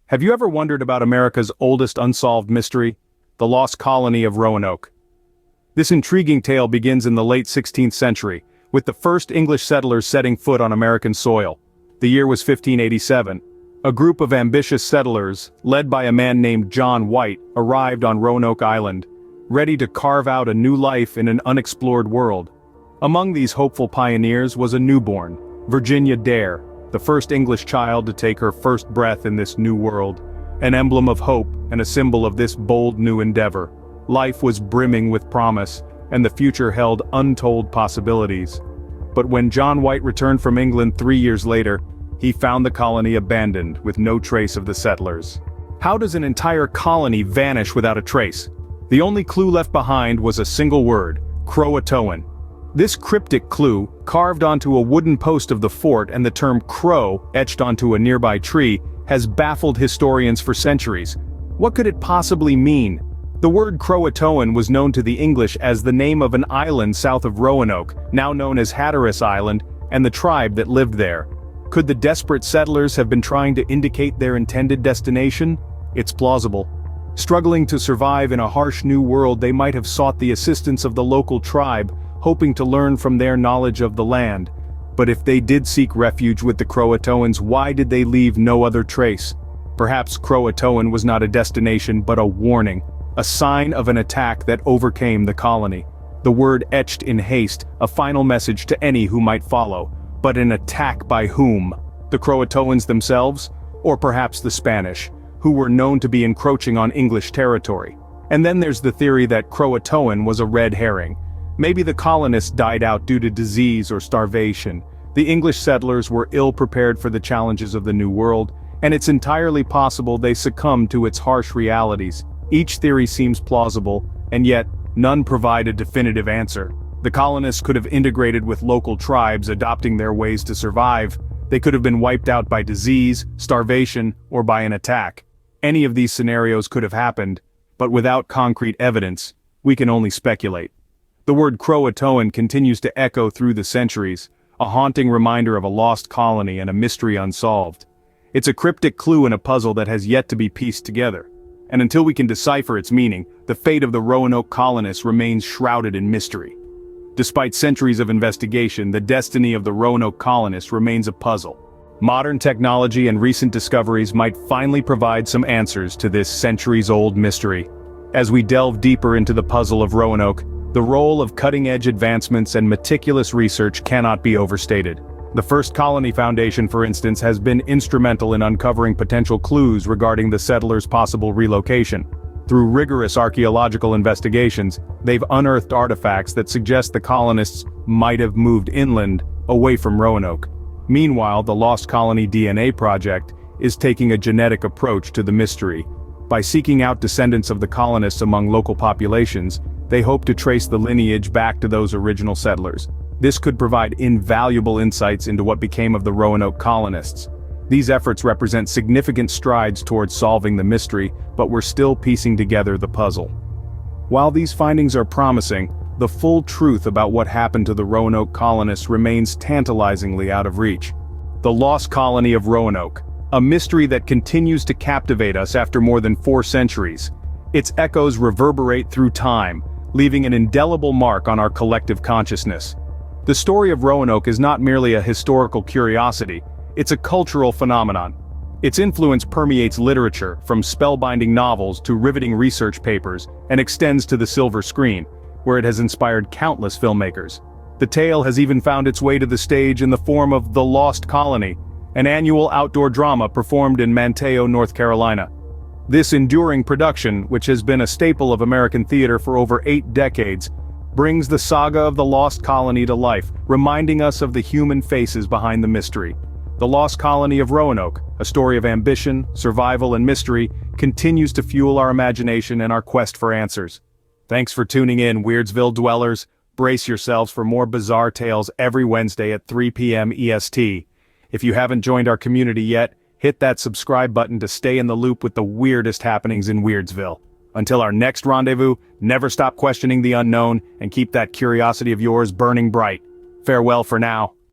Have you ever wondered about America's oldest unsolved mystery, the Lost Colony of Roanoke? This intriguing tale begins in the late 16th century, with the first English settlers setting foot on American soil. The year was 1587. A group of ambitious settlers, led by a man named John White, arrived on Roanoke Island, ready to carve out a new life in an unexplored world. Among these hopeful pioneers was a newborn, Virginia Dare, the first English child to take her first breath in this new world, an emblem of hope and a symbol of this bold new endeavor. Life was brimming with promise, and the future held untold possibilities. But when John White returned from England 3 years later, he found the colony abandoned with no trace of the settlers. How does an entire colony vanish without a trace? The only clue left behind was a single word: Croatoan. This cryptic clue, carved onto a wooden post of the fort and the term crow etched onto a nearby tree, has baffled historians for centuries. What could it possibly mean? The word Croatoan was known to the English as the name of an island south of Roanoke, now known as Hatteras Island, and the tribe that lived there. Could the desperate settlers have been trying to indicate their intended destination? It's plausible. Struggling to survive in a harsh new world, they might have sought the assistance of the local tribe, hoping to learn from their knowledge of the land. But if they did seek refuge with the Croatoans, why did they leave no other trace? Perhaps Croatoan was not a destination but a warning, a sign of an attack that overcame the colony. The word etched in haste, a final message to any who might follow. But an attack by whom? The Croatoans themselves? Or perhaps the Spanish, who were known to be encroaching on English territory? And then there's the theory that Croatoan was a red herring. Maybe the colonists died out due to disease or starvation. The English settlers were ill-prepared for the challenges of the New World, and it's entirely possible they succumbed to its harsh realities. Each theory seems plausible, and yet, none provide a definitive answer. The colonists could have integrated with local tribes, adopting their ways to survive. They could have been wiped out by disease, starvation, or by an attack. Any of these scenarios could have happened, but without concrete evidence, we can only speculate. The word Croatoan continues to echo through the centuries, a haunting reminder of a lost colony and a mystery unsolved. It's a cryptic clue in a puzzle that has yet to be pieced together. And until we can decipher its meaning, the fate of the Roanoke colonists remains shrouded in mystery. Despite centuries of investigation, the destiny of the Roanoke colonists remains a puzzle. Modern technology and recent discoveries might finally provide some answers to this centuries-old mystery. As we delve deeper into the puzzle of Roanoke, the role of cutting-edge advancements and meticulous research cannot be overstated. The First Colony Foundation, for instance, has been instrumental in uncovering potential clues regarding the settlers' possible relocation. Through rigorous archaeological investigations, they've unearthed artifacts that suggest the colonists might have moved inland, away from Roanoke. Meanwhile, the Lost Colony DNA Project is taking a genetic approach to the mystery. By seeking out descendants of the colonists among local populations, they hope to trace the lineage back to those original settlers. This could provide invaluable insights into what became of the Roanoke colonists. These efforts represent significant strides towards solving the mystery, but we're still piecing together the puzzle. While these findings are promising, the full truth about what happened to the Roanoke colonists remains tantalizingly out of reach. The Lost Colony of Roanoke, a mystery that continues to captivate us after more than 4 centuries. Its echoes reverberate through time, leaving an indelible mark on our collective consciousness. The story of Roanoke is not merely a historical curiosity, it's a cultural phenomenon. Its influence permeates literature, from spellbinding novels to riveting research papers, and extends to the silver screen, where it has inspired countless filmmakers. The tale has even found its way to the stage in the form of The Lost Colony, an annual outdoor drama performed in Manteo, North Carolina. This enduring production, which has been a staple of American theater for over 8 decades, brings the saga of the Lost Colony to life, reminding us of the human faces behind the mystery. The Lost Colony of Roanoke, a story of ambition, survival, and mystery, continues to fuel our imagination and our quest for answers. Thanks for tuning in, Weirdsville dwellers. Brace yourselves for more bizarre tales every Wednesday at 3 p.m. EST. If you haven't joined our community yet, hit that subscribe button to stay in the loop with the weirdest happenings in Weirdsville. Until our next rendezvous, never stop questioning the unknown and keep that curiosity of yours burning bright. Farewell for now.